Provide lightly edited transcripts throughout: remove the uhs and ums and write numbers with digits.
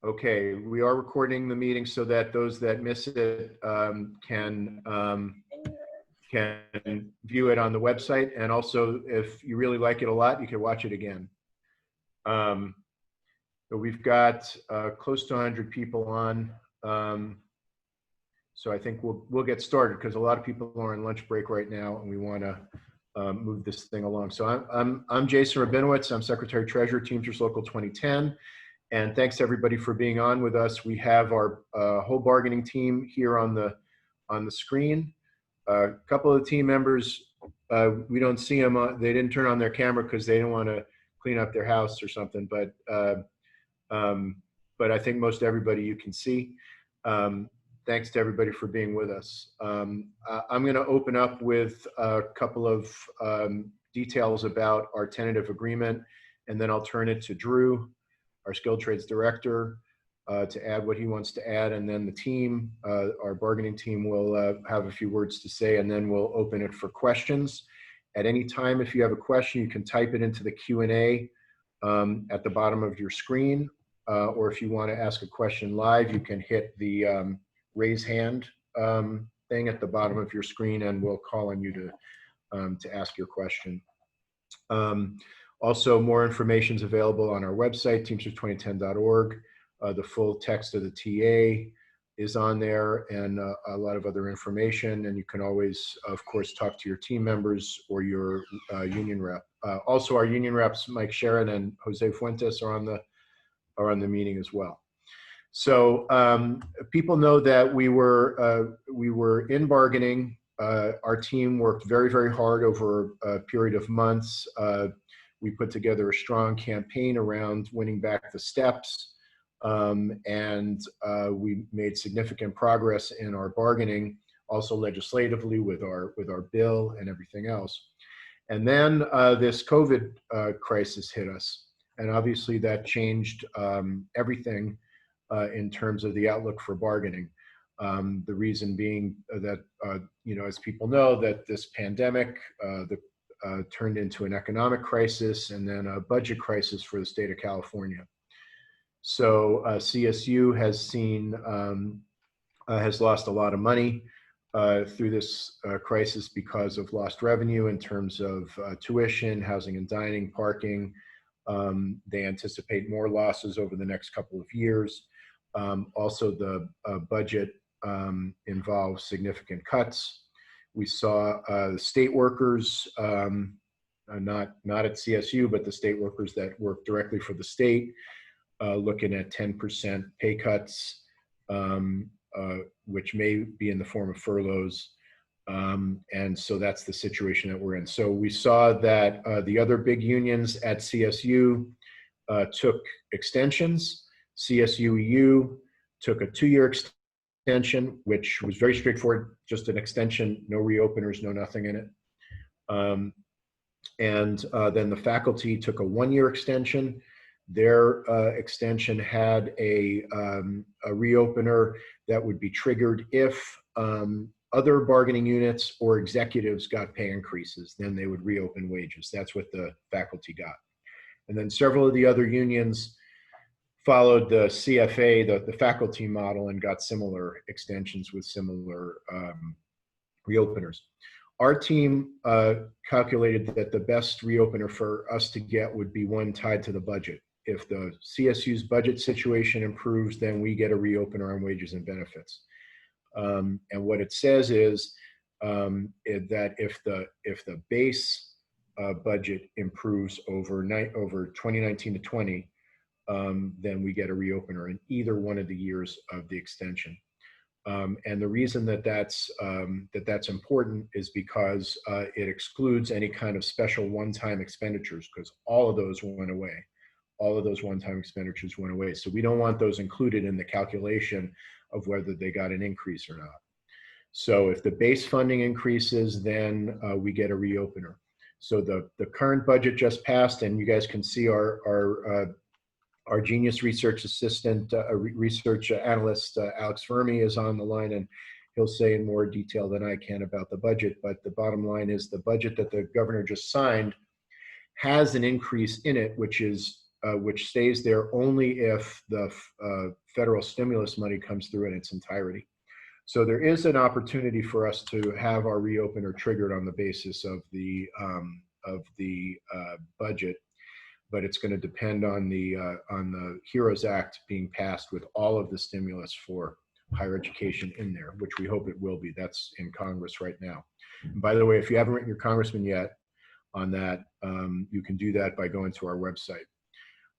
Okay, we are recording the meeting so that those that miss it can view it on the website. And also, if you really like it a lot, you can watch it again. So we've got close to 100 people on. So I think we'll get started because a lot of people are on lunch break right now, and we want to move this thing along. So I'm Jason Rabinowitz. I'm Secretary Treasurer, Teamsters Local 2010. And thanks everybody for being on with us. We have our whole bargaining team here on the screen. A couple of the team members, we don't see them. They didn't turn on their camera because they didn't want to clean up their house or something. But I think most everybody you can see. Thanks to everybody for being with us. I'm going to open up with a couple of details about our tentative agreement, and then I'll turn it to Drew, our skilled trades director, to add what he wants to add, and then the team, our bargaining team, will have a few words to say, and then we'll open it for questions. At any time, if you have a question, you can type it into the Q&A at the bottom of your screen, or if you want to ask a question live, you can hit the raise hand thing at the bottom of your screen, and we'll call on you to ask your question. Also, more information is available on our website, teamsters2010.org. The full text of the TA is on there, and a lot of other information. And you can always, of course, talk to your team members or your union rep. Also, our union reps, Mike Sharon and Jose Fuentes, are on the meeting as well. So people know that we were in bargaining. Our team worked very, very hard over a period of months. We put together a strong campaign around winning back the steps, and we made significant progress in our bargaining, also legislatively with our bill and everything else. And then this COVID crisis hit us, and obviously that changed everything in terms of the outlook for bargaining. The reason being that, as people know, that this pandemic turned into an economic crisis and then a budget crisis for the state of California. So CSU has lost a lot of money through this crisis because of lost revenue in terms of tuition, housing and dining, parking. They anticipate more losses over the next couple of years. Also, the budget involves significant cuts. We saw the state workers, not at CSU, but the state workers that work directly for the state, looking at 10% pay cuts, which may be in the form of furloughs. And so that's the situation that we're in. So we saw that the other big unions at CSU took extensions. CSU took a 2-year extension, which was very straightforward, just an extension, no reopeners, no nothing in it. And then the faculty took a 1-year extension. Their extension had a reopener that would be triggered if other bargaining units or executives got pay increases, then they would reopen wages. That's what the faculty got. And then several of the other unions followed the CFA, the faculty model, and got similar extensions with similar reopeners. Our team calculated that the best reopener for us to get would be one tied to the budget. If the CSU's budget situation improves, then we get a reopener on wages and benefits. And what it says is that if the base budget improves over 2019 to 20, then we get a reopener in either one of the years of the extension. And the reason that that's important is because it excludes any kind of special one-time expenditures, because all of those went away. All of those one-time expenditures went away. So we don't want those included in the calculation of whether they got an increase or not. So if the base funding increases, then we get a reopener. So the current budget just passed, and you guys can see our Genius research assistant, research analyst, Alex Fermi, is on the line, and he'll say in more detail than I can about the budget. But the bottom line is the budget that the governor just signed has an increase in it, which is which stays there only if the federal stimulus money comes through in its entirety. So there is an opportunity for us to have our reopener triggered on the basis of the budget, but it's going to depend on the HEROES Act being passed with all of the stimulus for higher education in there, which we hope it will be. That's in Congress right now. And by the way, if you haven't written your congressman yet on that, you can do that by going to our website,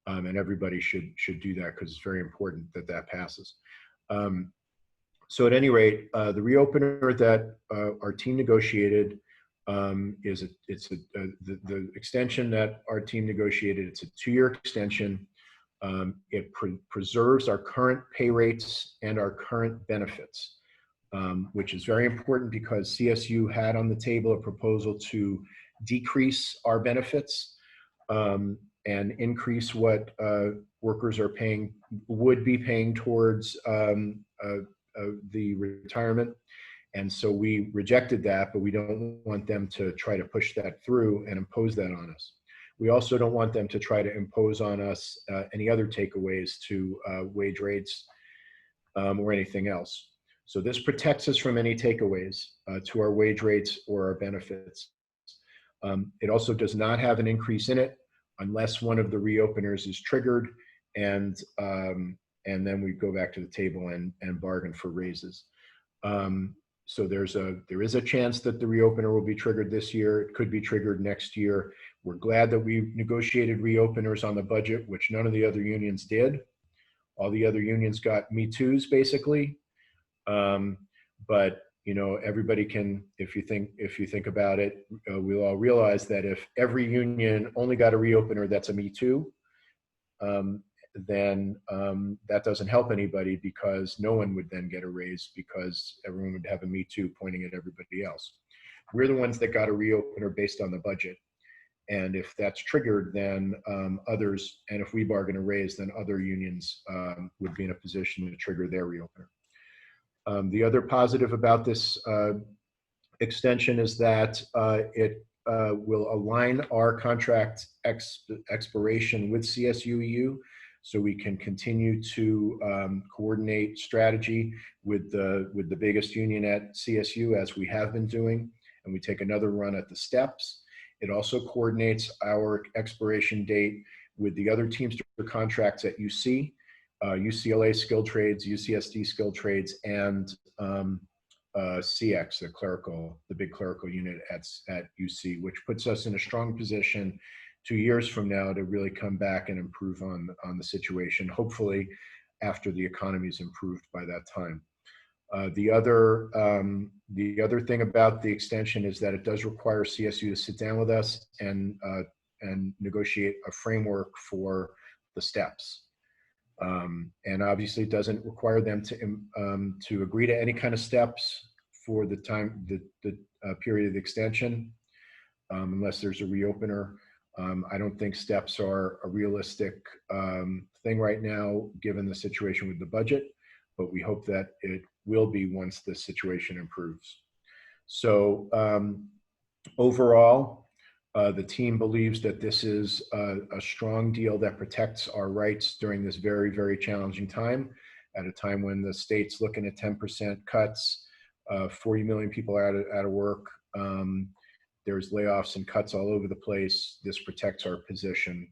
and everybody should do that because it's very important that that passes. So at any rate, the reopener that our team negotiated the extension that our team negotiated. It's a 2-year extension. It preserves our current pay rates and our current benefits, which is very important because CSU had on the table a proposal to decrease our benefits and increase what workers are paying, would be paying towards the retirement. And so we rejected that, but we don't want them to try to push that through and impose that on us. We also don't want them to try to impose on us any other takeaways to wage rates or anything else. So this protects us from any takeaways to our wage rates or our benefits. It also does not have an increase in it unless one of the reopeners is triggered, and then we go back to the table and bargain for raises. So there is a chance that the reopener will be triggered this year. It could be triggered next year. We're glad that we negotiated reopeners on the budget, which none of the other unions did. All the other unions got Me Too's basically. But you know, everybody can, if you think about it, we'll all realize that if every union only got a reopener that's a Me Too, then that doesn't help anybody, because no one would then get a raise because everyone would have a Me Too pointing at everybody else. We're the ones that got a reopener based on the budget. And if that's triggered, then others, and if we bargain a raise, then other unions would be in a position to trigger their reopener. The other positive about this extension is that it will align our contract expiration with CSU, so we can continue to coordinate strategy with the biggest union at CSU, as we have been doing, and we take another run at the steps. It also coordinates our expiration date with the other Teamster contracts at UC, UCLA Skilled Trades, UCSD Skilled Trades, and CX, the big clerical unit at UC, which puts us in a strong position 2 years from now to really come back and improve on the situation, hopefully after the economy's improved by that time. The other thing about the extension is that it does require CSU to sit down with us and negotiate a framework for the steps. And obviously it doesn't require them to agree to any kind of steps for the period of the extension, unless there's a reopener. I don't think steps are a realistic thing right now, given the situation with the budget, but we hope that it will be once the situation improves. So overall, the team believes that this is a strong deal that protects our rights during this very, very challenging time, at a time when the state's looking at 10% cuts, 40 million people are out of work. There's layoffs and cuts all over the place. This protects our position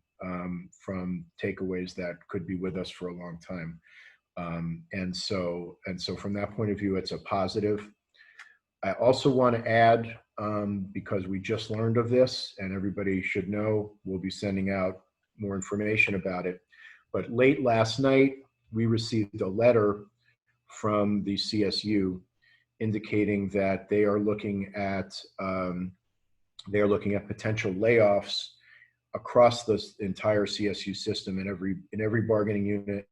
from takeaways that could be with us for a long time. And so from that point of view, it's a positive. I also want to add, because we just learned of this and everybody should know, we'll be sending out more information about it. But late last night, we received a letter from the CSU indicating that they are looking at potential layoffs across the entire CSU system in every bargaining unit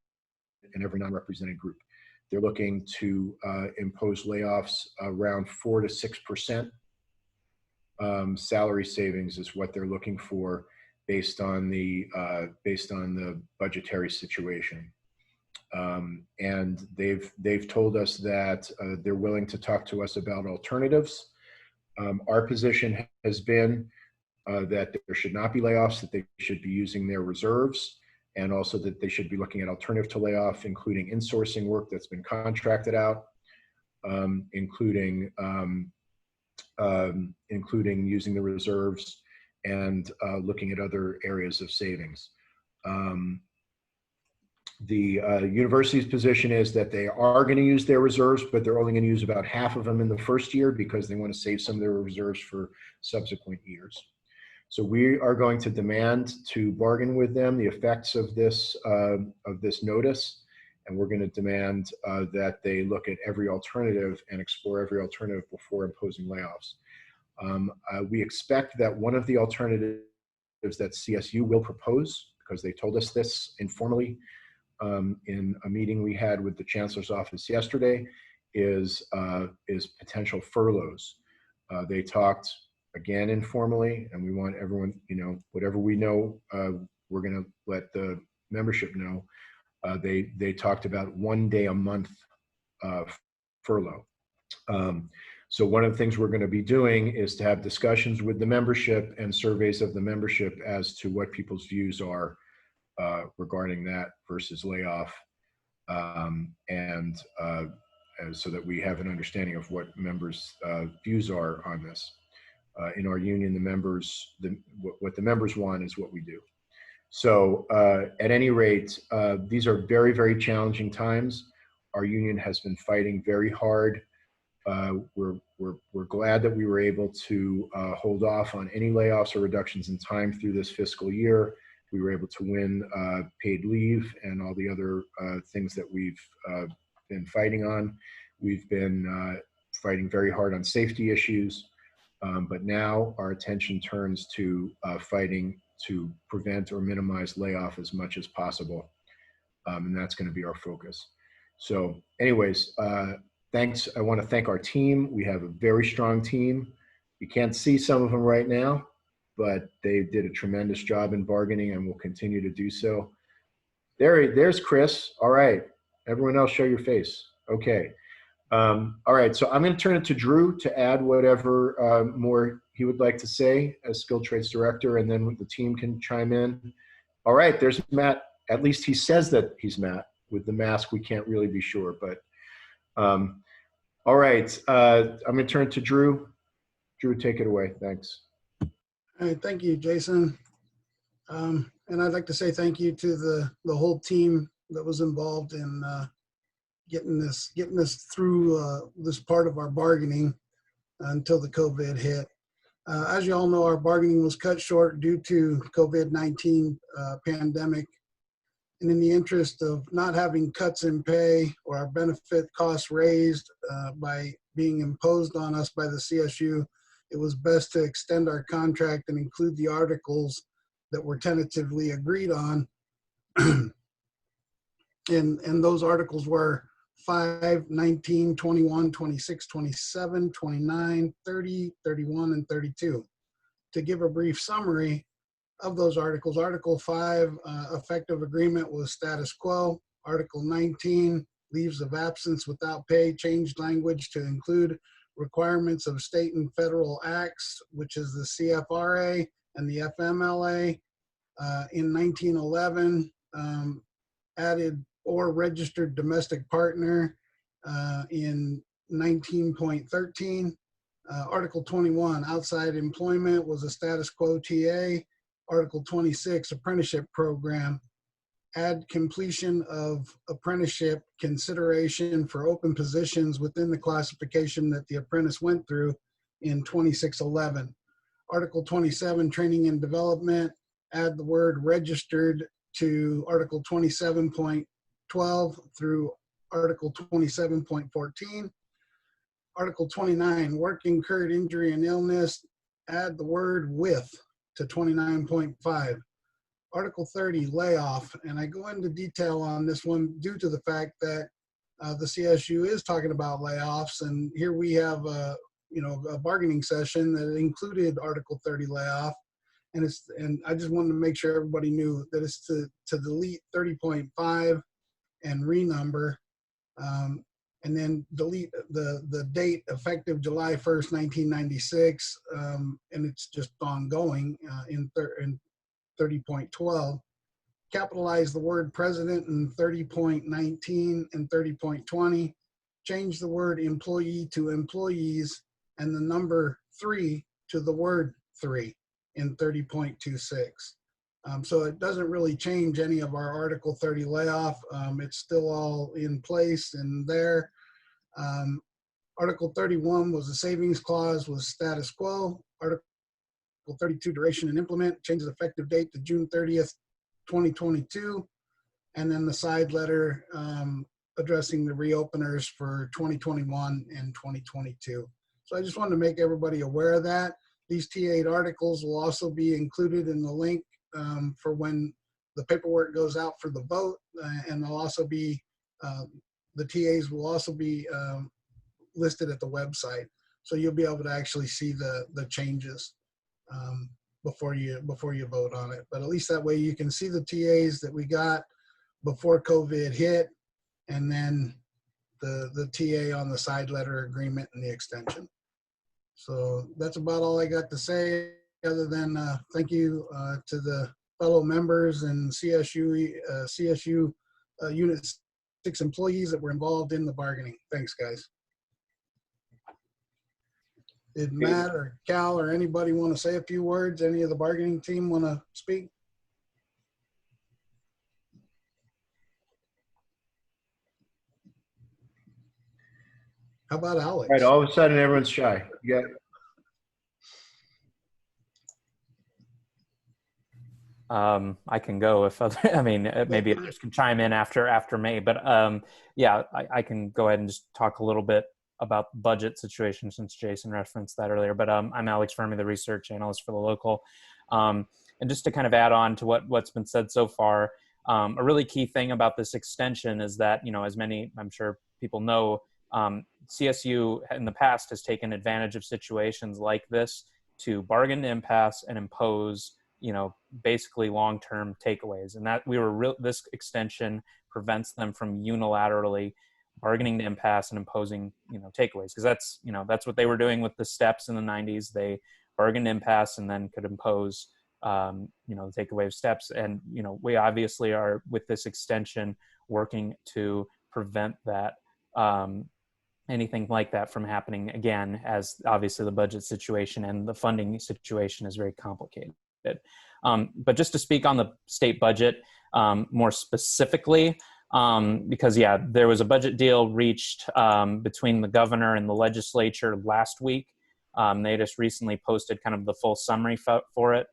and every non-represented group. They're looking to impose layoffs around 4 to 6%. Salary savings is what they're looking for based on the budgetary situation. And they've told us that they're willing to talk to us about alternatives. Our position has been that there should not be layoffs, that they should be using their reserves. and also that they should be looking at alternative to layoff, including insourcing work that's been contracted out, including using the reserves and looking at other areas of savings. The university's position is that they are going to use their reserves, but they're only going to use about half of them in the first year because they want to save some of their reserves for subsequent years. So we are going to demand to bargain with them the effects of this notice, and we're going to demand that they look at every alternative and explore every alternative before imposing layoffs. We expect that one of the alternatives that CSU will propose, because they told us this informally in a meeting we had with the chancellor's office yesterday, is potential furloughs. They talked again informally, and we want everyone, whatever we know, we're going to let the membership know. They talked about 1 day a month furlough. So one of the things we're going to be doing is to have discussions with the membership and surveys of the membership as to what people's views are regarding that versus layoff, and so that we have an understanding of what members' views are on this. In our union, what the members want is what we do. So at any rate, these are very, very challenging times. Our union has been fighting very hard. We're glad that we were able to hold off on any layoffs or reductions in time through this fiscal year. We were able to win paid leave and all the other things that we've been fighting on. We've been fighting very hard on safety issues. But now our attention turns to fighting to prevent or minimize layoff as much as possible. And that's going to be our focus. So anyways, thanks. I want to thank our team. We have a very strong team. You can't see some of them right now, but they did a tremendous job in bargaining and will continue to do so. There's Chris. All right. Everyone else, show your face. Okay. All right, so I'm going to turn it to Drew to add whatever more he would like to say as Skilled Trades Director, and then the team can chime in. All right, there's Matt. At least he says that he's Matt. With the mask, we can't really be sure, but all right, I'm going to turn it to Drew. Drew, take it away. Thanks. All right, thank you, Jason. And I'd like to say thank you to the whole team that was involved in getting this through this part of our bargaining until the COVID hit. As you all know, our bargaining was cut short due to COVID-19 pandemic. And in the interest of not having cuts in pay or our benefit costs raised by being imposed on us by the CSU, it was best to extend our contract and include the articles that were tentatively agreed on. And those articles were 5, 19, 21, 26, 27, 29, 30, 31, and 32. To give a brief summary of those articles, Article 5, effective agreement was status quo. Article 19, leaves of absence without pay, changed language to include requirements of state and federal acts, which is the CFRA and the FMLA. In 1911, added or registered domestic partner in 19.13. Article 21, outside employment, was a status quo TA. Article 26, apprenticeship program. Add completion of apprenticeship consideration for open positions within the classification that the apprentice went through in 2611. Article 27, training and development. Add the word registered to Article 27.12 through Article 27.14. Article 29, work incurred injury and illness. Add the word with to 29.5. Article 30, layoff. And I go into detail on this one due to the fact that the CSU is talking about layoffs. And here we have a bargaining session that included Article 30 layoff. And I just wanted to make sure everybody knew that it's to delete 30.5 and renumber, and then delete the date effective July 1st, 1996, and it's just ongoing in 30.12. capitalize the word president in 30.19 and 30.20, change the word employee to employees, and the number 3 to the word 3 in 30.26. So it doesn't really change any of our Article 30 layoff. It's still all in place and there. Article 31 was a savings clause, was status quo. Article 32, duration and implement, changes effective date to June 30th, 2022. And then the side letter addressing the reopeners for 2021 and 2022. So I just wanted to make everybody aware of that. These T8 articles will also be included in the link for when the paperwork goes out for the vote, and they'll also be, the TAs will also be listed at the website. So you'll be able to actually see the changes before you vote on it. But at least that way you can see the TAs that we got before COVID hit, and then the TA on the side letter agreement and the extension. So that's about all I got to say, other than thank you to the fellow members and CSU Unit 6 employees that were involved in the bargaining. Thanks, guys. Did Matt or Cal or anybody want to say a few words? Any of the bargaining team want to speak? How about Alex? Right, all of a sudden everyone's shy. Yeah. I can go if other, I mean, maybe others can chime in after me, but yeah, I can go ahead and just talk a little bit about the budget situation since Jason referenced that earlier. But I'm Alex Fermi, the research analyst for the local. And just to kind of add on to what's been said so far, a really key thing about this extension is that, you know, as many, I'm sure people know, CSU in the past has taken advantage of situations like this to bargain to impasse and impose, you know, basically long-term takeaways. And that this extension prevents them from unilaterally bargaining to impasse and imposing, you know, takeaways. Because that's, you know, that's what they were doing with the steps in the 90s. They bargained to impasse and then could impose, you know, the takeaway of steps. And, you know, we obviously are with this extension working to prevent that, anything like that from happening again, as obviously the budget situation and the funding situation is very complicated. But just to speak on the state budget more specifically, because yeah, there was a budget deal reached between the governor and the legislature last week. They just recently posted kind of the full summary for it.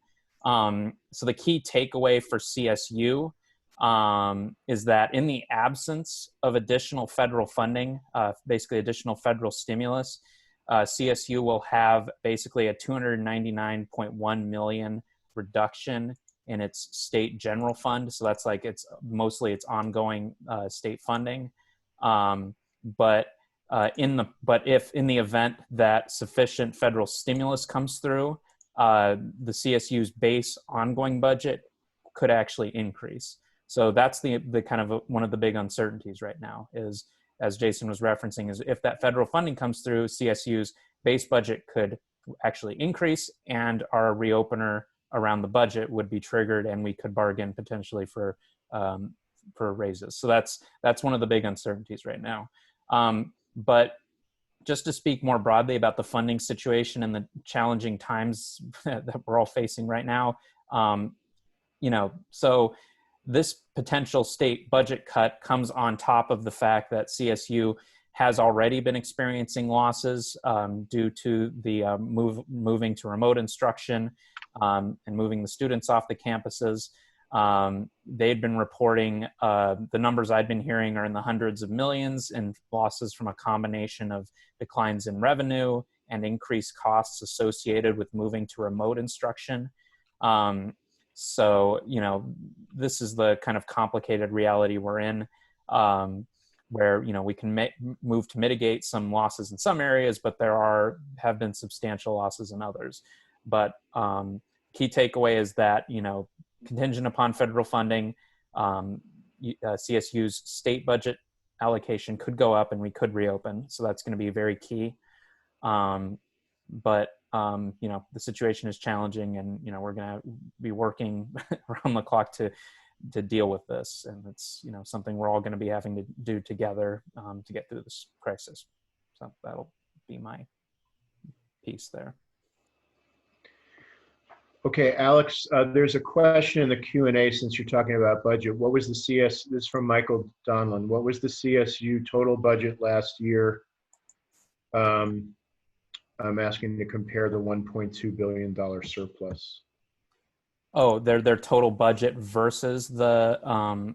So the key takeaway for CSU is that in the absence of additional federal funding, basically additional federal stimulus, CSU will have basically a $299.1 million reduction in its state general fund. So that's like mostly its ongoing state funding. But if in the event that sufficient federal stimulus comes through, the CSU's base ongoing budget could actually increase. So that's the kind of one of the big uncertainties right now is, as Jason was referencing, is if that federal funding comes through, CSU's base budget could actually increase and our reopener around the budget would be triggered and we could bargain potentially for raises. So that's one of the big uncertainties right now. But just to speak more broadly about the funding situation and the challenging times that we're all facing right now, you know, so this potential state budget cut comes on top of the fact that CSU has already been experiencing losses due to the moving to remote instruction and moving the students off the campuses. They'd been reporting, the numbers I'd been hearing are in the hundreds of millions in losses from a combination of declines in revenue and increased costs associated with moving to remote instruction. So, you know, this is the kind of complicated reality we're in, where, you know, we can move to mitigate some losses in some areas, but there have been substantial losses in others. But key takeaway is that, you know, contingent upon federal funding, CSU's state budget allocation could go up and we could reopen. So that's going to be very key. But you know, the situation is challenging and, you know, we're going to be working around the clock to to deal with this, and it's something we're all going to be having to do together to get through this crisis. So that'll be my piece there. Okay, Alex, there's a question in the Q&A since you're talking about budget. What was the this is from Michael Donlan. What was the CSU total budget last year? I'm asking to compare the $1.2 billion surplus. Oh, their total budget versus the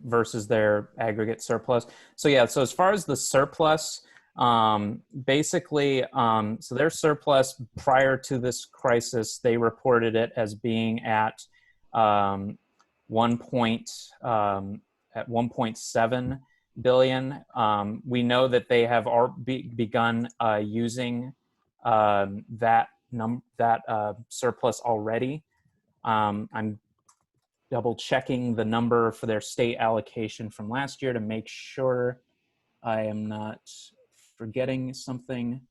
versus their aggregate surplus. So yeah, so as far as the surplus, basically, so their surplus prior to this crisis, they reported it as being at at 1.7 billion. We know that they have begun using that surplus already. I'm double checking the number for their state allocation from last year to make sure I am not forgetting something.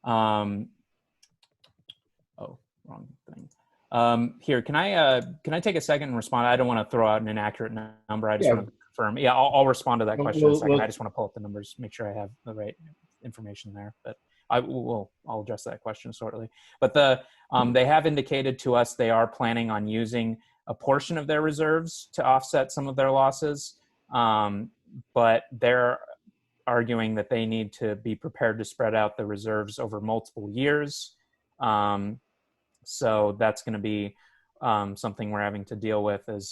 Oh, wrong thing. Here, can I take a second and respond? I don't want to throw out an inaccurate number. I just want to confirm. Yeah, I'll respond to that question in a second. I just want to pull up the numbers, make sure I have the right information there. But I'll address that question shortly. But they have indicated to us they are planning on using a portion of their reserves to offset some of their losses, but they're arguing that they need to be prepared to spread out the reserves over multiple years. So that's going to be something we're having to deal with, but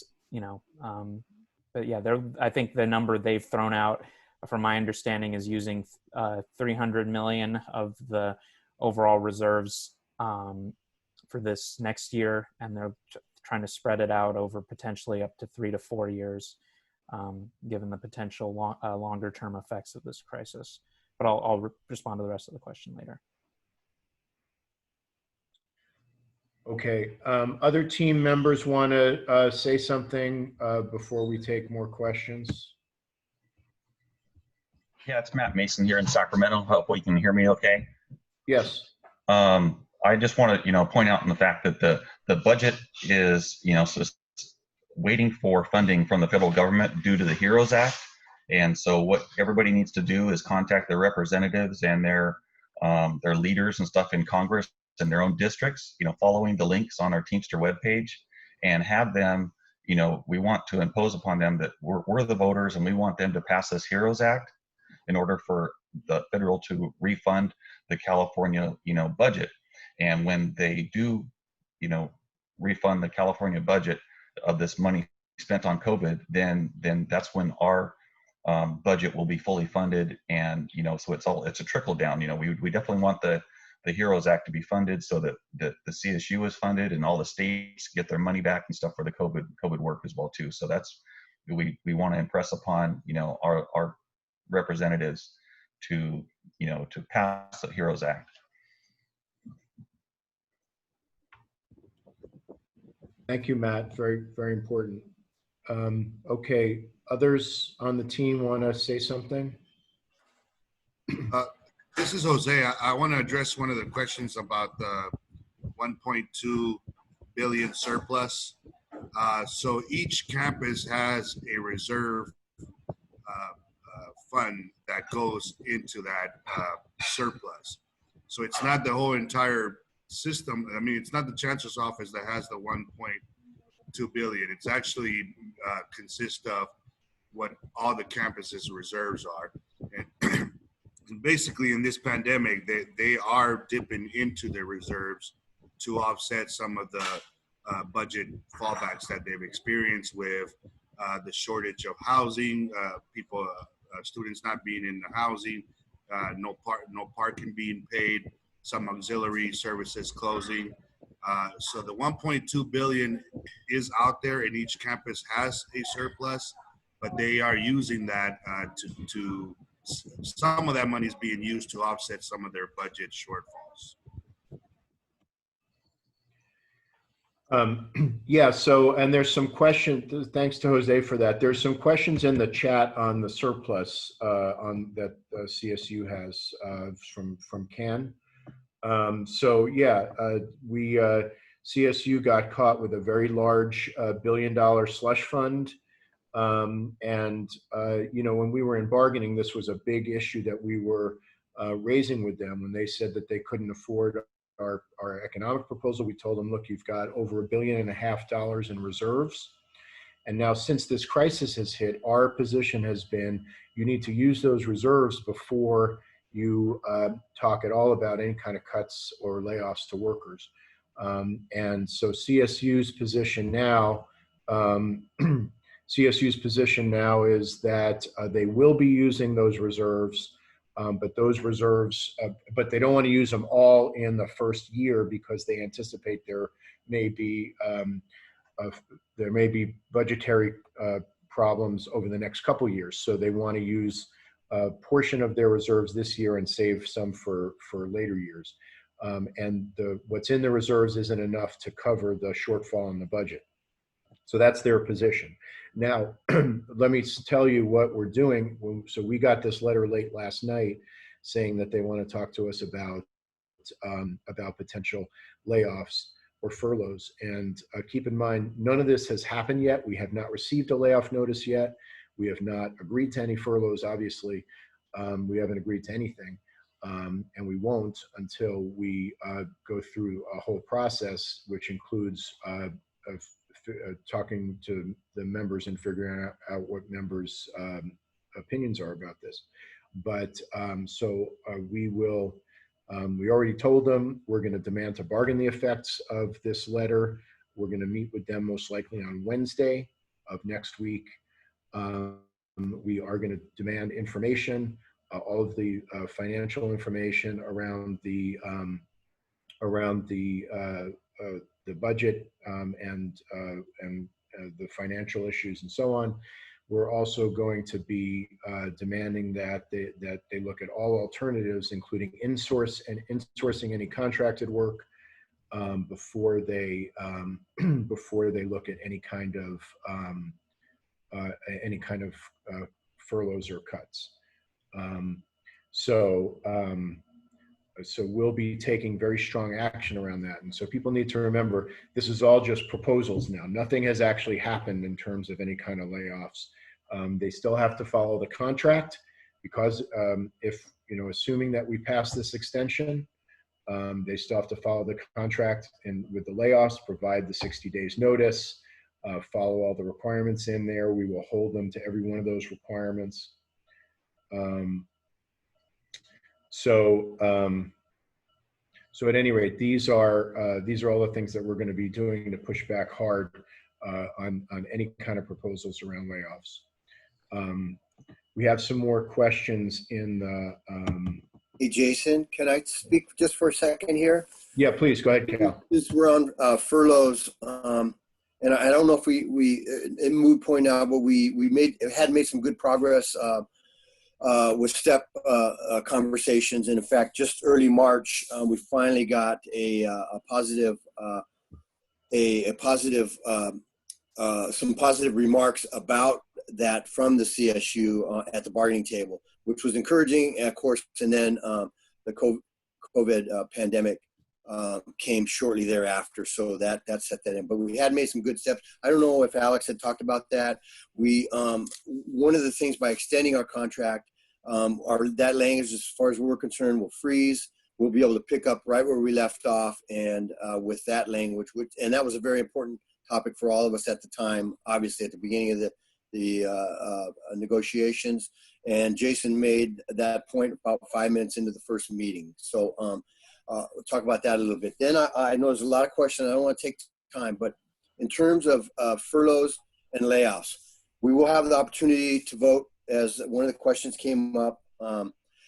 yeah, I think the number they've thrown out, from my understanding, is using 300 million of the overall reserves for this next year, and they're trying to spread it out over potentially up to 3 to 4 years, given the potential longer term effects of this crisis. But I'll respond to the rest of the question later. Okay, other team members want to say something before we take more questions? Yeah, it's Matt Mason here in Sacramento. Hopefully you can hear me okay. Yes. I just want to, point out in the fact that the budget is, so waiting for funding from the federal government due to the HEROES Act. And so what everybody needs to do is contact their representatives and their leaders and stuff in Congress in their own districts, following the links on our Teamster webpage, and have them, we want to impose upon them that we're the voters and we want them to pass this HEROES Act in order for the federal to refund the California, budget. And when they do, refund the California budget of this money spent on COVID, then that's when our budget will be fully funded. And, so it's a trickle down. We definitely want the HEROES Act to be funded so that the CSU is funded and all the states get their money back and stuff for the COVID work as well too. So that's, we want to impress upon, our representatives to pass the HEROES Act. Thank you, Matt. Very, very important. Okay, others on the team want to say something? This is Jose. I want to address one of the questions about the 1.2 billion surplus. So each campus has a reserve fund that goes into that surplus. So it's not the whole entire system. I mean, it's not the chancellor's office that has the 1.2 billion. It's actually consists of what all the campuses reserves are. And basically in this pandemic, they are dipping into their reserves to offset some of the budget fallbacks that they've experienced with the shortage of housing, students not being in the housing, no parking being paid, some auxiliary services closing. So the 1.2 billion is out there, and each campus has a surplus, but they are using that to some of that money is being used to offset some of their budget shortfalls. Yeah, so, and there's some questions, thanks to Jose for that. There's some questions in the chat on the surplus that CSU has from Ken. So yeah, CSU got caught with a very large $1 billion slush fund When we were in bargaining, this was a big issue that we were raising with them when they said that they couldn't afford our economic proposal. We told them, look, you've got over $1.5 billion in reserves. And now, since this crisis has hit, our position has been you need to use those reserves before you talk at all about any kind of cuts or layoffs to workers. And so CSU's position now, CSU's position now is that they will be using those reserves, but those reserves, but they don't want to use them all in the first year because they anticipate there may be budgetary problems over the next couple years. So they want to use a portion of their reserves this year and save some for later years. What's in the reserves isn't enough to cover the shortfall in the budget. So that's their position. Now, let me tell you what we're doing. So we got this letter late last night saying that they want to talk to us about potential layoffs or furloughs. And keep in mind, none of this has happened yet. We have not received a layoff notice yet. We have not agreed to any furloughs, obviously. We haven't agreed to anything. And we won't until we go through a whole process, which includes talking to the members and figuring out what members' opinions are about this. But we will. We already told them we're going to demand to bargain the effects of this letter. We're going to meet with them most likely on Wednesday of next week. We are going to demand information, all of the financial information around the budget and the financial issues and so on. We're also going to be demanding that they look at all alternatives, including insourcing any contracted work before they look at any kind of furloughs or cuts. So we'll be taking very strong action around that. And so people need to remember, this is all just proposals now. Nothing has actually happened in terms of any kind of layoffs. They still have to follow the contract because assuming that we pass this extension, they still have to follow the contract and with the layoffs, provide the 60 days notice, follow all the requirements in there. We will hold them to every one of those requirements. So at any rate, these are all the things that we're going to be doing to push back hard on any kind of proposals around layoffs. We have some more questions in the. Hey, Jason, can I speak just for a second here? Yeah, please go ahead, Cal. We're on furloughs, and I don't know if we in mood point out, but we had made some good progress with step conversations. And in fact, just early March, we finally got some positive remarks about that from the CSU at the bargaining table, which was encouraging, of course. And then the COVID pandemic came shortly thereafter, so that set that in. But we had made some good steps. I don't know if Alex had talked about that. We one of the things by extending our contract, that language, as far as we're concerned, will freeze. We'll be able to pick up right where we left off, and with that language, and that was a very important topic for all of us at the time. Obviously, at the beginning of the negotiations, and Jason made that point about 5 minutes into the first meeting. So we'll talk about that a little bit. Then I know there's a lot of questions. I don't want to take time, but in terms of furloughs and layoffs, we will have the opportunity to vote, as one of the questions came up.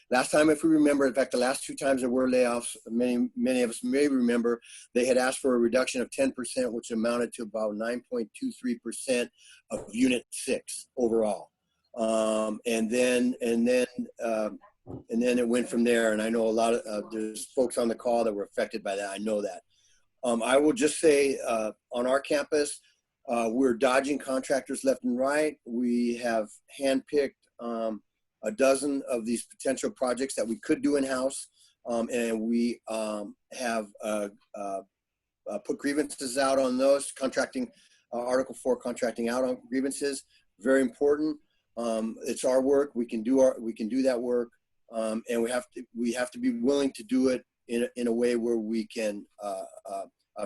Last time, if we remember, in fact, the last two times there were layoffs, many of us may remember, they had asked for a reduction of 10%, which amounted to about 9.23% of Unit 6 overall. And then it went from there. And I know a lot of there's folks on the call that were affected by that. I know that. I will just say on our campus, we're dodging contractors left and right. We have handpicked a dozen of these potential projects that we could do in-house, and we have put grievances out on those, contracting, Article 4 contracting out on grievances very important. It's our work. We can do that work, and we have to be willing to do it in a way where we can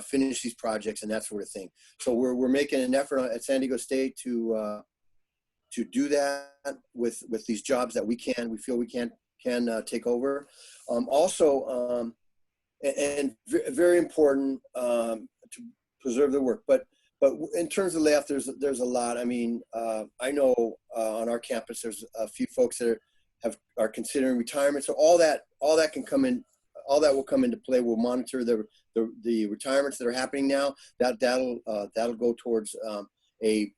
finish these projects and that sort of thing. So we're making an effort at San Diego State to do that with these jobs that we feel we can take over. Also, and very important to preserve the work. But in terms of layoff, there's a lot. I mean, I know on our campus there's a few folks that are considering retirement. So all that can come in. All that will come into play. We'll monitor the retirements that are happening now. That'll go towards a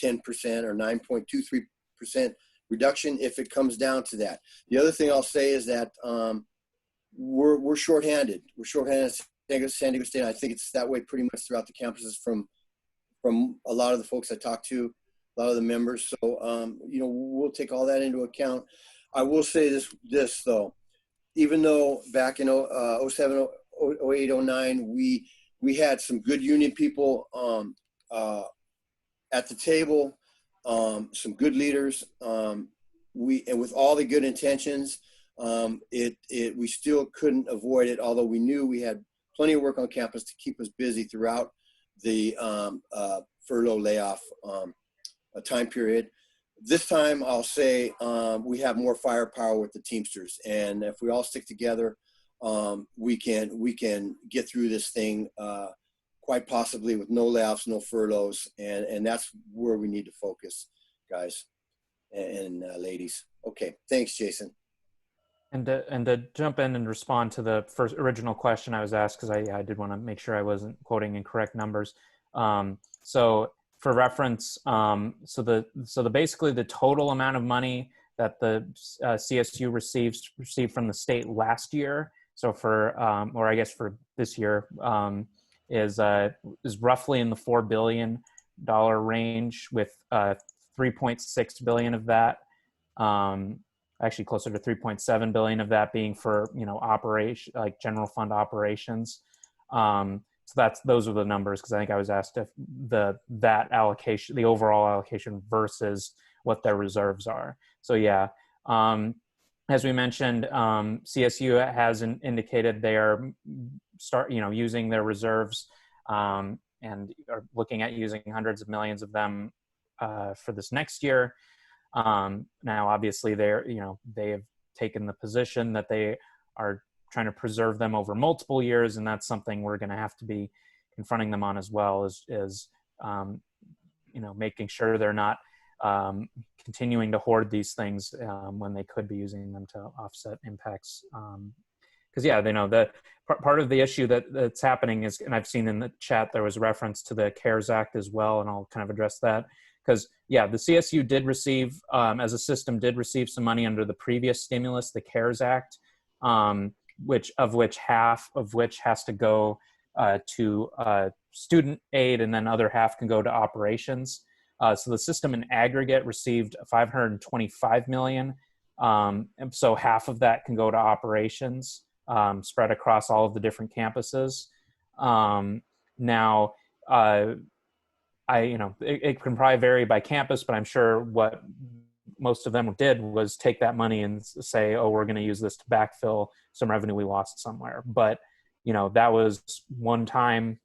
10% or 9.23% reduction if it comes down to that. The other thing I'll say is that we're shorthanded. We're shorthanded at San Diego State. I think it's that way pretty much throughout the campuses from a lot of the folks I talk to, a lot of the members. So we'll take all that into account. I will say this though. Even though back in 07, 08, 09, we had some good union people at the table, some good leaders. And with all the good intentions, we still couldn't avoid it. Although we knew we had plenty of work on campus to keep us busy throughout the furlough layoff time period. This time, I'll say we have more firepower with the Teamsters, and if we all stick together, we can get through this thing quite possibly with no layoffs, no furloughs, and that's where we need to focus, guys and ladies. Okay, thanks, Jason. And to jump in and respond to the original question I was asked, because I did want to make sure I wasn't quoting incorrect numbers. So for reference, so basically the total amount of money that the CSU received from the state last year, so for or I guess for this year, is roughly in the $4 billion range, with 3.6 billion of that, actually closer to 3.7 billion of that being for operation, like general fund operations. So those are the numbers, because I think I was asked if that allocation, the overall allocation versus what their reserves are. So yeah, as we mentioned, CSU has indicated they are using their reserves and are looking at using hundreds of millions of them for this next year. Now, obviously, they have taken the position that they are trying to preserve them over multiple years, and that's something we're going to have to be confronting them on as well, is making sure they're not continuing to hoard these things when they could be using them to offset impacts. Because the part of the issue that's happening is, and I've seen in the chat there was reference to the CARES Act as well, and I'll kind of address that. Because the CSU did receive, as a system, did receive some money under the previous stimulus, the CARES Act, which half of which has to go to student aid, and then other half can go to operations. So the system in aggregate received 525 million. And so half of that can go to operations, spread across all of the different campuses. Now, it can probably vary by campus, but I'm sure what most of them did was take that money and say, oh, we're going to use this to backfill some revenue we lost somewhere. But, that was one time,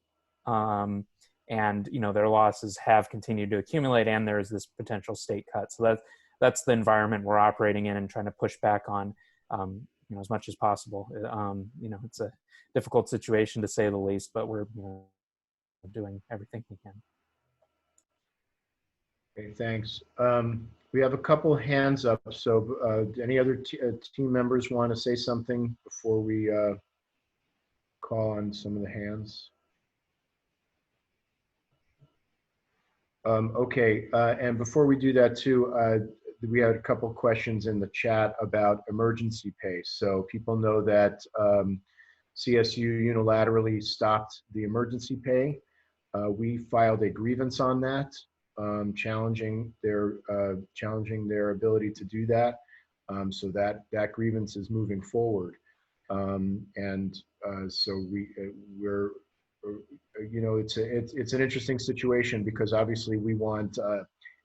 and, their losses have continued to accumulate, and there's this potential state cut. So that's the environment we're operating in and trying to push back on, as much as possible. It's a difficult situation to say the least, but we're doing everything we can. Okay, thanks. We have a couple hands up. So any other team members want to say something before we call on some of the hands? Okay, and before we do that too, we had a couple questions in the chat about emergency pay. So people know that CSU unilaterally stopped the emergency pay. We filed a grievance on that, challenging their ability to do that. So that grievance is moving forward, so we're it's an interesting situation, because obviously we want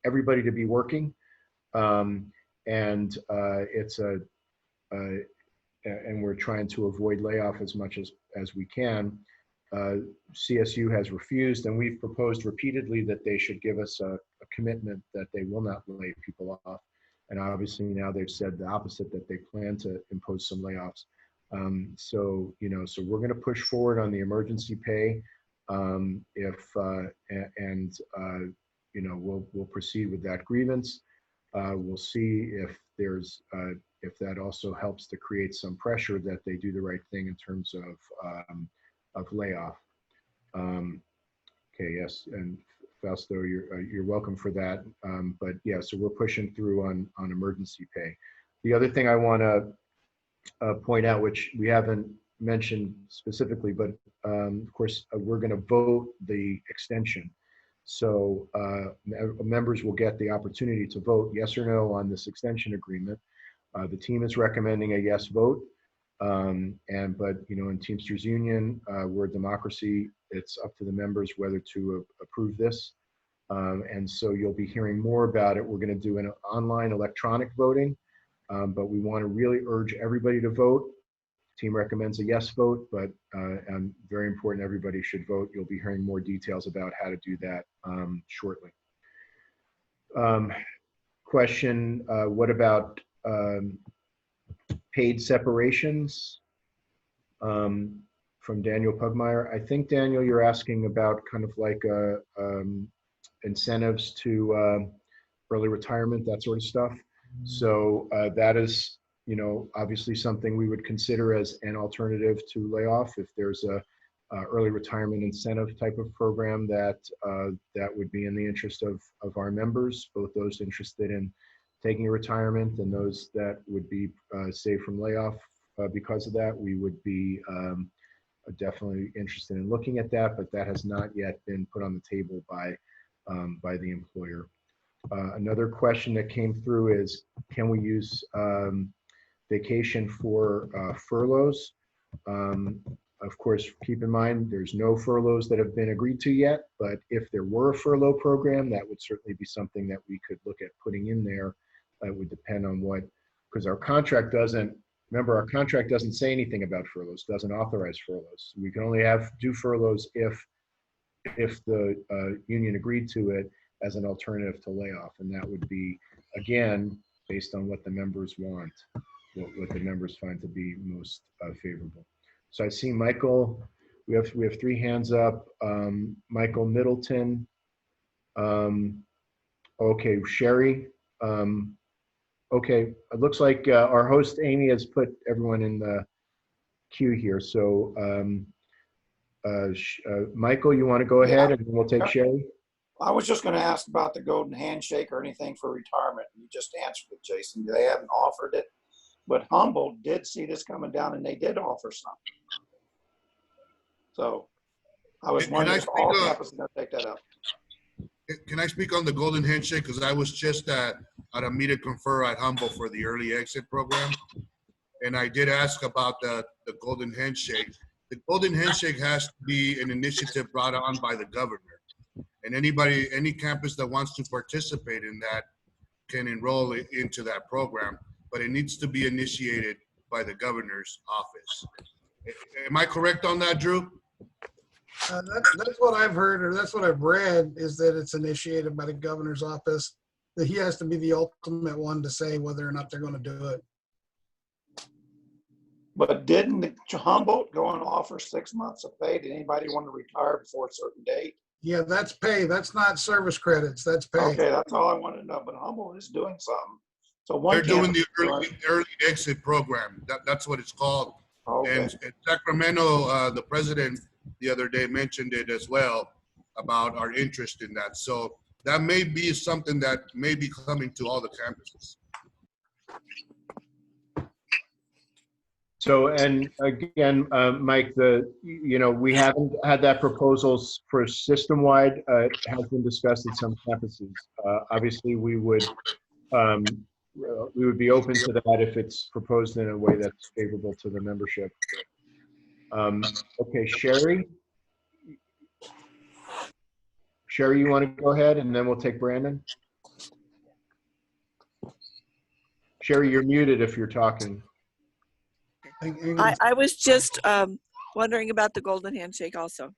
everybody to be working. And and we're trying to avoid layoff as much as we can. CSU has refused, and we've proposed repeatedly that they should give us a commitment that they will not lay people off. And obviously now they've said the opposite, that they plan to impose some layoffs. So we're going to push forward on the emergency pay. We'll proceed with that grievance. We'll see if if that also helps to create some pressure that they do the right thing in terms of layoff. Okay, yes, and Fausto, you're welcome for that. But yeah, so we're pushing through on emergency pay. The other thing I want to point out, which we haven't mentioned specifically, but of course we're going to vote the extension. So members will get the opportunity to vote yes or no on this extension agreement. The team is recommending a yes vote. But in Teamsters Union, we're a democracy. It's up to the members whether to approve this. And so you'll be hearing more about it. We're going to do an online electronic voting, but we want to really urge everybody to vote. The team recommends a yes vote, but very important, everybody should vote. You'll be hearing more details about how to do that shortly. Question, what about paid separations? From Daniel Pugmire. I think, Daniel, you're asking about kind of like incentives to early retirement, that sort of stuff. So that is, obviously something we would consider as an alternative to layoff. If there's a early retirement incentive type of program that would be in the interest of our members, both those interested in taking a retirement and those that would be saved from layoff because of that, we would be definitely interested in looking at that, but that has not yet been put on the table by the employer. Another question that came through is, can we use vacation for furloughs? Of course, keep in mind, there's no furloughs that have been agreed to yet, but if there were a furlough program, that would certainly be something that we could look at putting in there. It would depend on because our contract doesn't, remember, our contract doesn't say anything about furloughs, doesn't authorize furloughs. We can only do furloughs if the union agreed to it as an alternative to layoff. And that would be, again, based on what the members want, what the members find to be most favorable. So I see Michael, we have 3 hands up. Michael Middleton. Okay, Sherry. Okay, it looks like our host Amy has put everyone in the queue here. So Michael, you want to go ahead, and then we'll take Sherry? I was just going to ask about the golden handshake or anything for retirement. You just answered it, Jason. They haven't offered it, but Humboldt did see this coming down, and they did offer some. So I was wondering if all campuses are going to take that up. Can I speak on the golden handshake? Because I was just at a meet and confer at Humboldt for the early exit program, and I did ask about the golden handshake. The golden handshake has to be an initiative brought on by the governor, and any campus that wants to participate in that can enroll into that program, but it needs to be initiated by the governor's office. Am I correct on that, Drew? That's what I've heard, or that's what I've read, is that it's initiated by the governor's office, that he has to be the ultimate one to say whether or not they're going to do it. But didn't Humboldt go and offer 6 months of pay? Did anybody want to retire before a certain date? Yeah, that's pay. That's not service credits. That's pay. Okay, that's all I want to know. But Humboldt is doing something. So they're doing the early exit program. That's what it's called. Okay. And Sacramento, the president the other day mentioned it as well about our interest in that. So that may be something that may be coming to all the campuses. So, and again, Mike, we haven't had that proposal for system-wide. It has been discussed at some campuses. Obviously, we would be open to that if it's proposed in a way that's favorable to the membership. Okay, Sherry. Sherry, you want to go ahead, and then we'll take Brandon? Sherry, you're muted if you're talking. I was just wondering about the golden handshake also.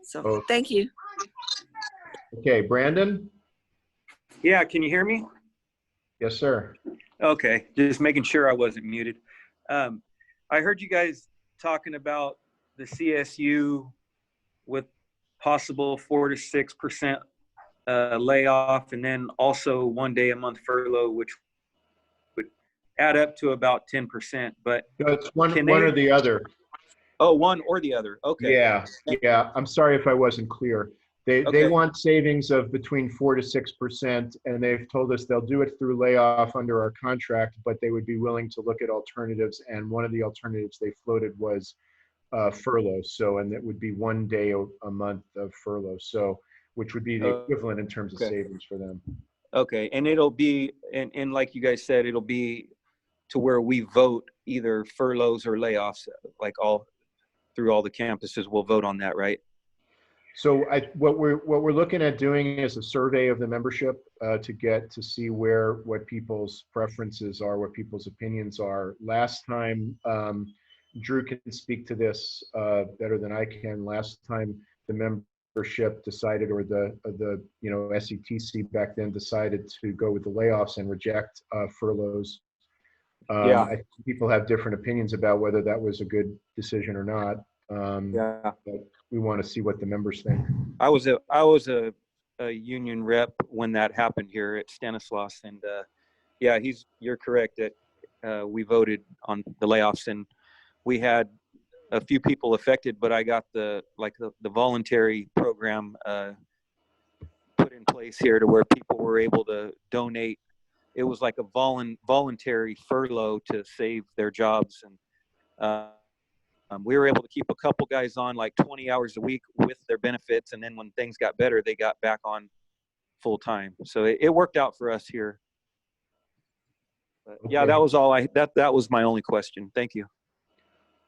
So Oh. thank you. Okay, Brandon? Yeah, can you hear me? Yes, sir. Okay, just making sure I wasn't muted. I heard you guys talking about the CSU with possible 4 to 6% layoff, and then also 1 day a month furlough, which would add up to about 10%. But No, it's one Can or they- the other. oh, one or the other. Okay. Yeah. I'm sorry if I wasn't clear. They Okay. want savings of between 4 to 6%, and they've told us they'll do it through layoff under our contract, but they would be willing to look at alternatives. And one of the alternatives they floated was furlough. So, and it would be 1 day a month of furlough. So, which would be the equivalent in terms of Okay. savings for them. Okay, and it'll be, and like you guys said, it'll be to where we vote either furloughs or layoffs, like all through all the campuses. We'll vote on that, right? So what we're looking at doing is a survey of the membership to see what people's preferences are, what people's opinions are. Last time, Drew can speak to this better than I can. Last time the membership decided, or the SETC back then decided to go with the layoffs and reject furloughs. Yeah. I think people have different opinions about whether that was a good decision or not. Yeah. But we want to see what the members think. I was a union rep when that happened here at Stanislaus, and yeah, you're correct that we voted on the layoffs, and we had a few people affected, but I got the voluntary program put in place here to where people were able to donate. It was like a voluntary furlough to save their jobs, and we were able to keep a couple guys on like 20 hours a week with their benefits, and then when things got better, they got back on full time. So it worked out for us here. But yeah, Okay. that was all that was my only question. Thank you.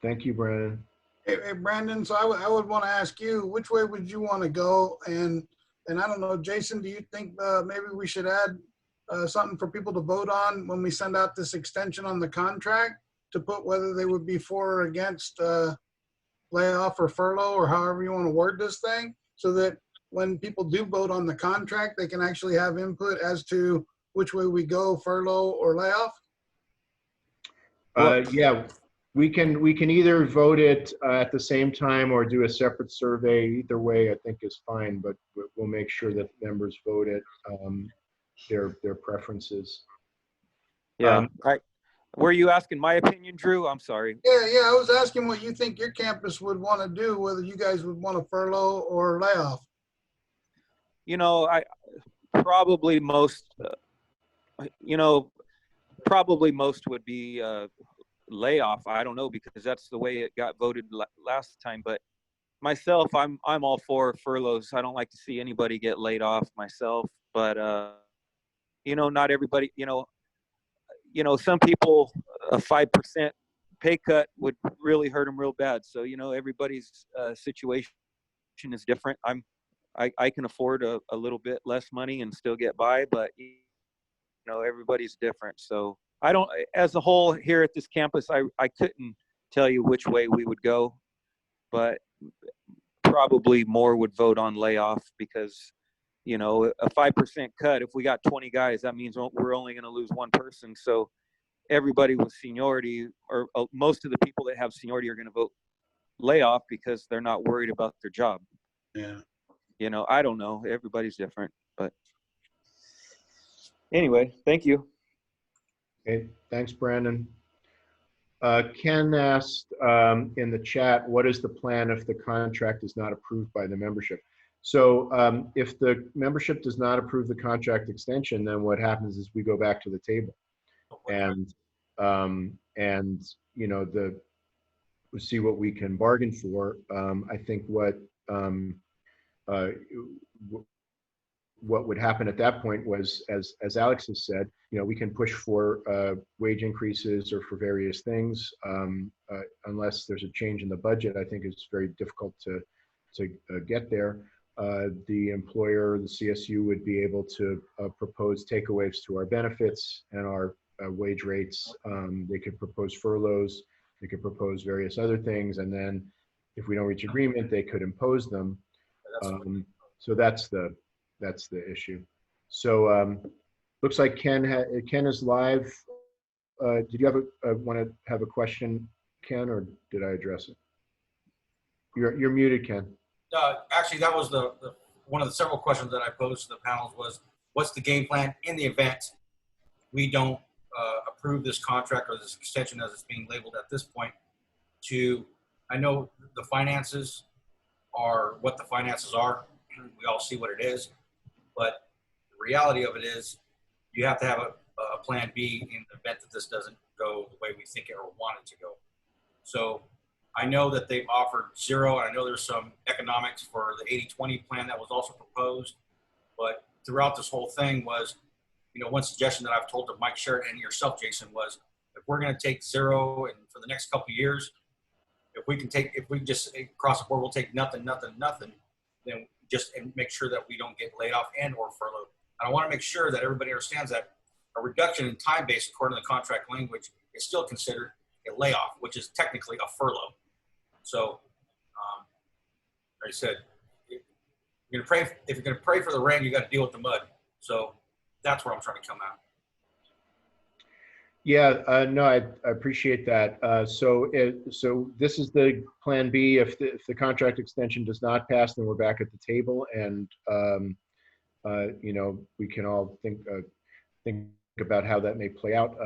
Thank you, Brandon. Hey, Brandon, so I would want to ask you, which way would you want to go? And I don't know, Jason, do you think maybe we should add something for people to vote on when we send out this extension on the contract, to put whether they would be for or against layoff or furlough, or however you want to word this thing, so that when people do vote on the contract, they can actually have input as to which way we go, furlough or layoff? Yeah, we can either vote it at the same time or do a separate survey. Either way, I think is fine, but we'll make sure that members vote it their preferences. Yeah. Were you asking my opinion, Drew? I'm sorry. Yeah, I was asking what you think your campus would want to do, whether you guys would want to furlough or layoff. You know, probably most would be layoff. I don't know, because that's the way it got voted last time. But myself, I'm all for furloughs. I don't like to see anybody get laid off myself. But not everybody. Some people, a 5% pay cut would really hurt them real bad. So everybody's situation is different. I can afford a little bit less money and still get by, but everybody's different. So I don't, as a whole here at this campus, I couldn't tell you which way we would go, but probably more would vote on layoff, because a 5% cut, if we got 20 guys, that means we're only going to lose one person. So everybody with seniority, or most of the people that have seniority, are going to vote layoff because they're not worried about their job. Yeah. I don't know. Everybody's different, but anyway, thank you. Okay, thanks, Brandon. Ken asked in the chat, what is the plan if the contract is not approved by the membership? So if the membership does not approve the contract extension, then what happens is we go back to the table, and we'll see what we can bargain for. I think what would happen at that point was, as Alex has said, we can push for wage increases or for various things. Unless there's a change in the budget, I think it's very difficult to get there. The employer, the CSU, would be able to propose takeaways to our benefits and our wage rates. They could propose furloughs. They could propose various other things, and then if we don't reach agreement, they could impose them. So that's the issue. So looks like Ken is live. Did you want to have a question, Ken, or did I address it? You're muted, Ken. Actually, that was the one of the several questions that I posed to the panels was, what's the game plan in the event we don't approve this contract or this extension as it's being labeled at this point? I know the finances are what the finances are. We all see what it is, but the reality of it is you have to have a plan B in the event that this doesn't go the way we think it or want it to go. So I know that they've offered zero. I know there's some economics for the 80-20 plan that was also proposed, but throughout this whole thing was, one suggestion that I've told to Mike Sheridan and yourself, Jason, was if we're going to take zero and for the next couple of years, if we just across the board, we'll take nothing, then just and make sure that we don't get laid off and or furloughed. And I want to make sure that everybody understands that a reduction in time base, according to the contract language, is still considered a layoff, which is technically a furlough. So, like I said, if you're going to pray for the rain, you got to deal with the mud. So that's where I'm trying to come out. Yeah, no, I appreciate that. So this is the plan B. If the contract extension does not pass, then we're back at the table, and we can all think about how that may play out.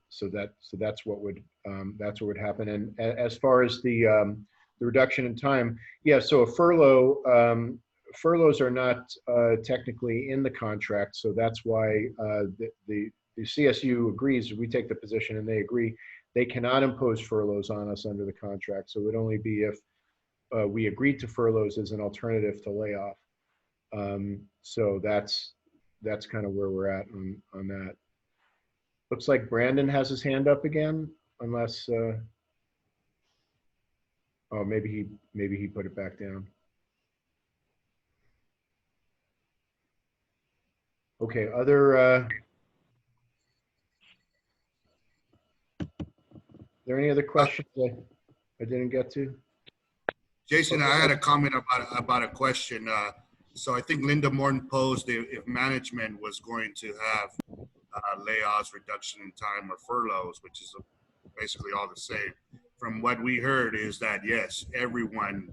So that's what would happen. And as far as the reduction in time, yeah. So a furlough. Furloughs are not technically in the contract, so that's why the CSU agrees. We take the position, and they agree. They cannot impose furloughs on us under the contract. So it would only be if we agreed to furloughs as an alternative to layoff. So that's kind of where we're at on that. Looks like Brandon has his hand up again, unless. Oh, maybe he put it back down. Okay, are there any other questions I didn't get to? Jason, I had a comment about a question. So I think Linda Morton posed if management was going to have layoffs, reduction in time, or furloughs, which is basically all the same. From what we heard is that, yes, everyone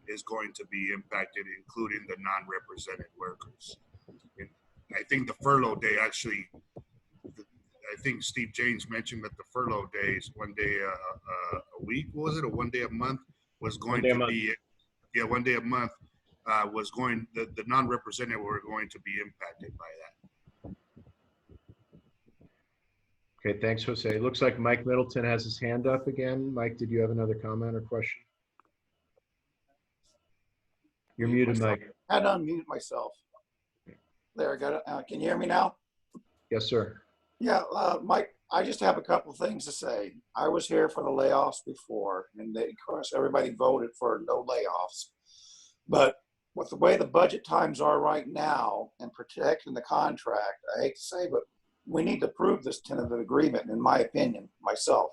is going to be impacted, including the non-represented workers. And I think the furlough day actually, I think Steve James mentioned that the furlough day is one day a week, was it, or one day a month was going to be, yeah, one day a month was going, the non-represented were going to be impacted by that. Okay, thanks, Jose. Looks like Mike Middleton has his hand up again. Mike, did you have another comment or question? You're muted, Mike. I had to unmute myself. There, I got it. Can you hear me now? Yes, sir. Yeah, Mike, I just have a couple things to say. I was here for the layoffs before, and of course, everybody voted for no layoffs. But with the way the budget times are right now and protecting the contract, I hate to say, but we need to prove this tentative agreement, in my opinion, myself,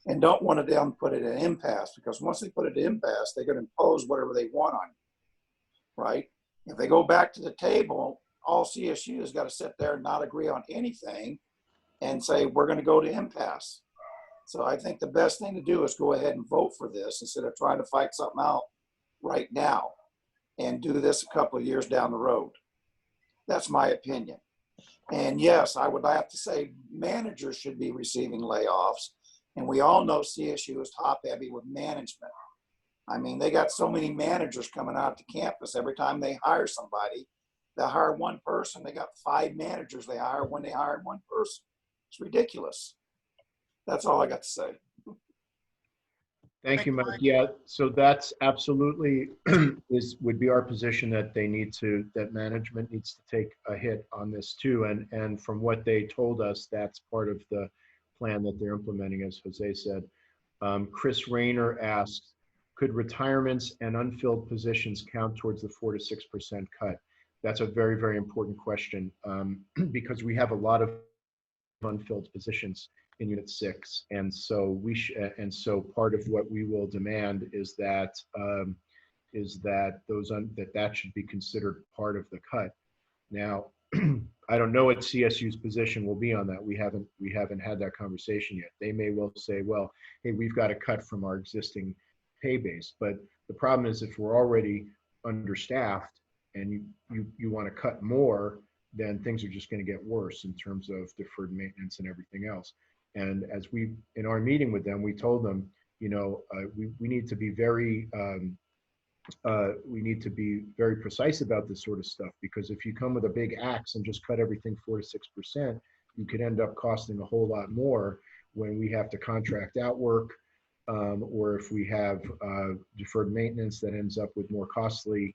and don't want to then put it in impasse, because once they put it in impasse, they're going to impose whatever they want on you, right? If they go back to the table, all CSU has got to sit there and not agree on anything and say, we're going to go to impasse. So I think the best thing to do is go ahead and vote for this instead of trying to fight something out right now and do this a couple of years down the road. That's my opinion. And yes, I would have to say managers should be receiving layoffs. And we all know CSU is top heavy with management. I mean, they got so many managers coming out to campus. Every time they hire somebody, they hire one person. They got 5 managers they hire when they hire one person. It's ridiculous. That's all I got to say. Thank you, Mike. Yeah, so that's absolutely would be our position, that that management needs to take a hit on this too. And from what they told us, that's part of the plan that they're implementing, as Jose said. Chris Rayner asked, could retirements and unfilled positions count towards the 4 to 6% cut? That's a very, very important question, because we have a lot of unfilled positions in Unit 6, and so so part of what we will demand is that that should be considered part of the cut. Now, I don't know what CSU's position will be on that. We haven't had that conversation yet. They may well say, well, hey, we've got to cut from our existing pay base. But the problem is, if we're already understaffed and you want to cut more, then things are just going to get worse in terms of deferred maintenance and everything else. And as in our meeting with them, we told them, we need to be very precise about this sort of stuff, because if you come with a big axe and just cut everything 4 to 6%, you could end up costing a whole lot more when we have to contract out work, or if we have deferred maintenance that ends up with more costly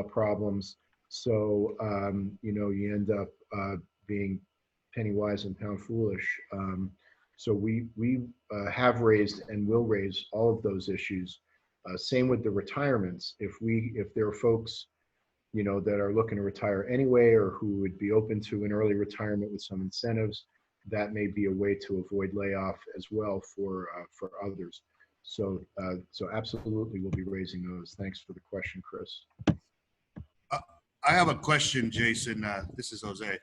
problems. So, you end up being penny wise and pound foolish. So we have raised and will raise all of those issues. Same with the retirements. If there are folks, that are looking to retire anyway, or who would be open to an early retirement with some incentives, that may be a way to avoid layoff as well for others. So absolutely, we'll be raising those. Thanks for the question, Chris. I have a question, Jason. This is Jose.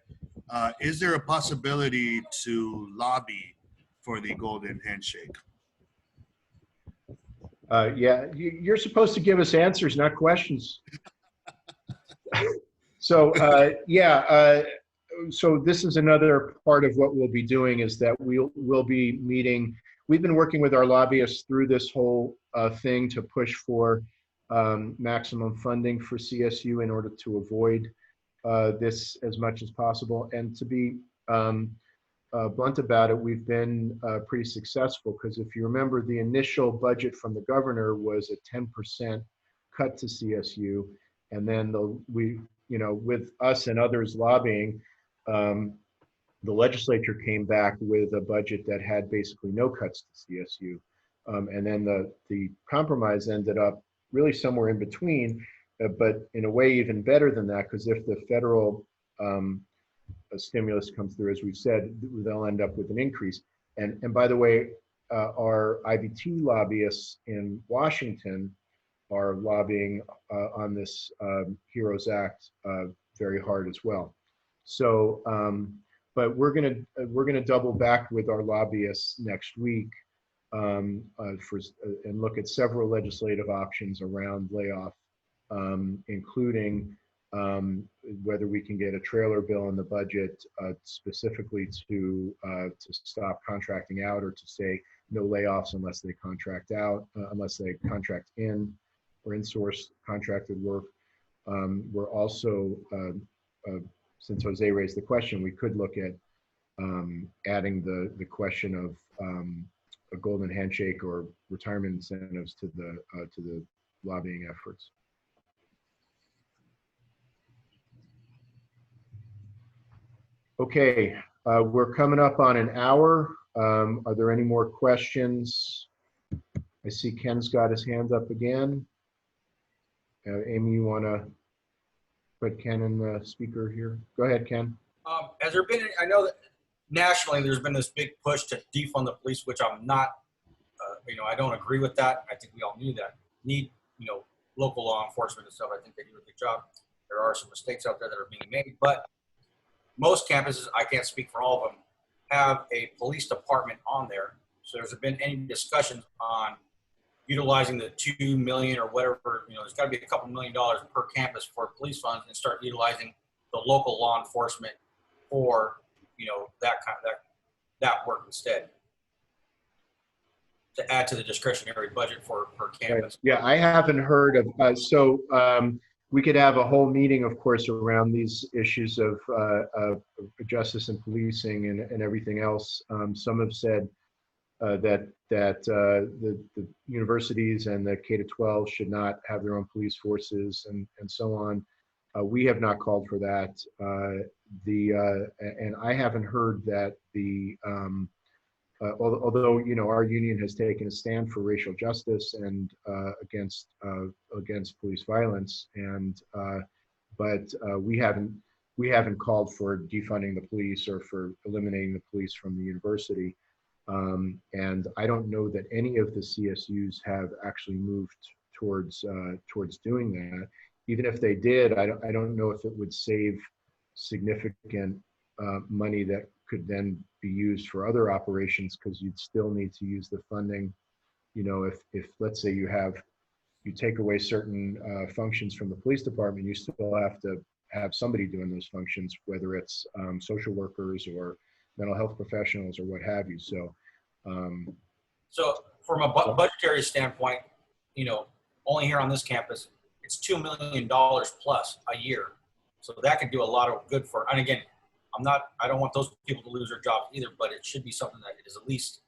Is there a possibility to lobby for the golden handshake? Yeah, you're supposed to give us answers, not questions. So so this is another part of what we'll be doing, is that we'll be meeting. We've been working with our lobbyists through this whole thing to push for maximum funding for CSU in order to avoid this as much as possible. And to be blunt about it, we've been pretty successful, because if you remember, the initial budget from the governor was a 10% cut to CSU, and then with us and others lobbying, the legislature came back with a budget that had basically no cuts to CSU, and then the compromise ended up really somewhere in between, but in a way even better than that, because if the federal stimulus comes through, as we've said, they'll end up with an increase. And by the way, our IBT lobbyists in Washington are lobbying on this HEROES Act very hard as well. So, but we're gonna double back with our lobbyists next week and look at several legislative options around layoff, including whether we can get a trailer bill in the budget specifically to stop contracting out, or to say no layoffs unless they contract out, unless they contract in or insource contracted work. We're also, since Jose raised the question, we could look at adding the question of a golden handshake or retirement incentives to the lobbying efforts. Okay, we're coming up on an hour. Are there any more questions? I see Ken's got his hand up again. Amy, you want to put Ken in the speaker here? Go ahead, Ken. Has there been, I know that nationally there's been this big push to defund the police, which I'm not, I don't agree with that. I think we all knew that. Need, local law enforcement and stuff. I think they do a good job. There are some mistakes out there that are being made, but most campuses, I can't speak for all of them, have a police department on there. So there's been any discussions on utilizing the $2 million or whatever, there's got to be a couple $1 million per campus for police funds, and start utilizing the local law enforcement for, that work instead, to add to the discretionary budget per campus. Yeah, I haven't heard of, we could have a whole meeting, of course, around these issues of justice and policing and everything else. Some have said that the universities and the K-12 should not have their own police forces and so on. We have not called for that. And I haven't heard that although our union has taken a stand for racial justice and against police violence, and but we haven't we haven't called for defunding the police or for eliminating the police from the university. And I don't know that any of the CSUs have actually moved towards doing that. Even if they did, I don't know if it would save significant money that could then be used for other operations, because you'd still need to use the funding. You know, if let's say you take away certain functions from the police department, you still have to have somebody doing those functions, whether it's social workers or mental health professionals or what have you. So, so from a budgetary standpoint, you know, only here on this campus, it's $2 million plus a year. So that could do a lot of good for, and again, I don't want those people to lose their jobs either, but it should be something that is at least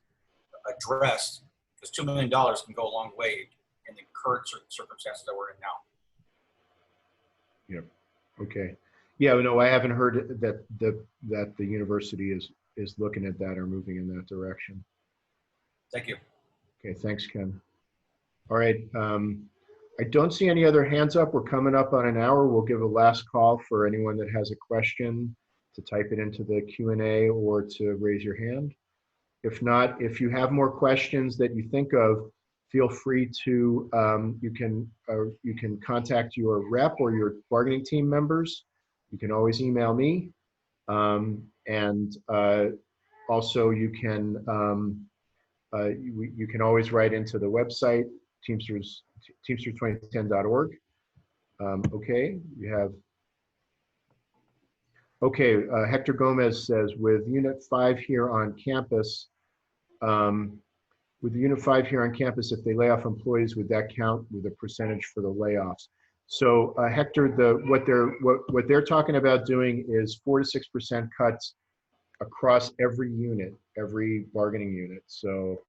addressed, because $2 million can go a long way in the current circumstances that we're in now. Yep. Okay. Yeah. No, I haven't heard that the university is looking at that or moving in that direction. Thank you. Okay. Thanks, Ken. All right. I don't see any other hands up. We're coming up on an hour. We'll give a last call for anyone that has a question to type it into the Q&A or to raise your hand. If not, if you have more questions that you think of, feel free to, you can contact your rep or your bargaining team members. You can always email me. And also you can always write into the website, Teamsters2010.org. Okay, you have, okay, Hector Gomez says, with Unit 5 here on campus, with Unit 5 here on campus, if they lay off employees, would that count with a percentage for the layoffs? So Hector, what they're talking about doing is 4 to 6% cuts across every unit, every bargaining unit. So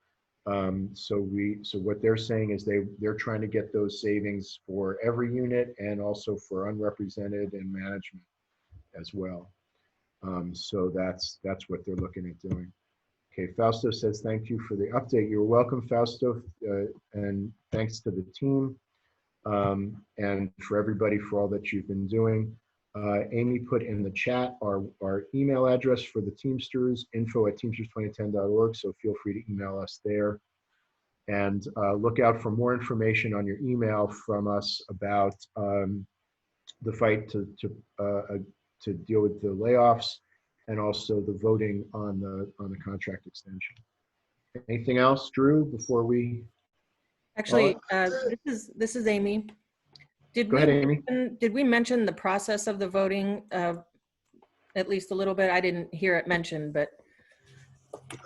what they're saying is they're trying to get those savings for every unit and also for unrepresented and management as well. So that's what they're looking at doing. Okay, Fausto says, thank you for the update. You're welcome, Fausto, and thanks to the team and for everybody for all that you've been doing. Amy put in the chat our email address for the Teamsters, info@teamsters2010.org, so feel free to email us there. And look out for more information on your email from us about the fight to deal with the layoffs, and also the voting on the contract extension. Anything else, Drew, before we? Actually, this is Amy. Go ahead, Amy. Did we mention the process of the voting at least a little bit? I didn't hear it mentioned, but.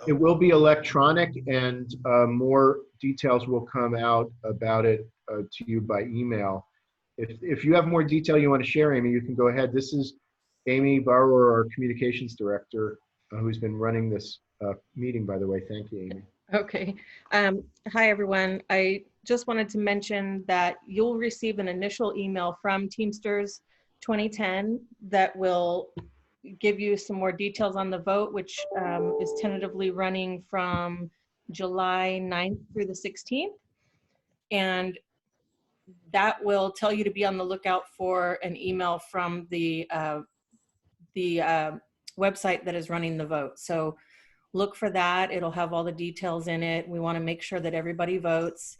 It will be electronic, and more details will come out about it to you by email. If you have more detail you want to share, Amy, you can go ahead. This is Amy Barrower, our communications director, who's been running this meeting, by the way. Thank you, Amy. Okay. Hi, everyone. I just wanted to mention that you'll receive an initial email from Teamsters 2010 that will give you some more details on the vote, which is tentatively running from July 9th through the 16th. And that will tell you to be on the lookout for an email from the website that is running the vote. So look for that. It'll have all the details in it. We want to make sure that everybody votes.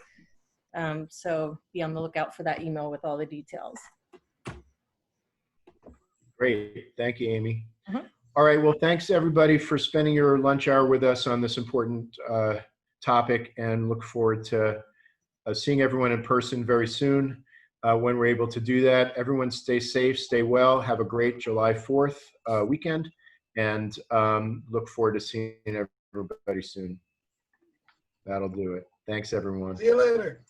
So be on the lookout for that email with all the details. Great. Thank you, Amy. All right. Well, thanks everybody for spending your lunch hour with us on this important topic, and look forward to seeing everyone in person very soon when we're able to do that. Everyone stay safe, stay well, have a great July 4th weekend, and look forward to seeing everybody soon. That'll do it. Thanks, everyone. See you later.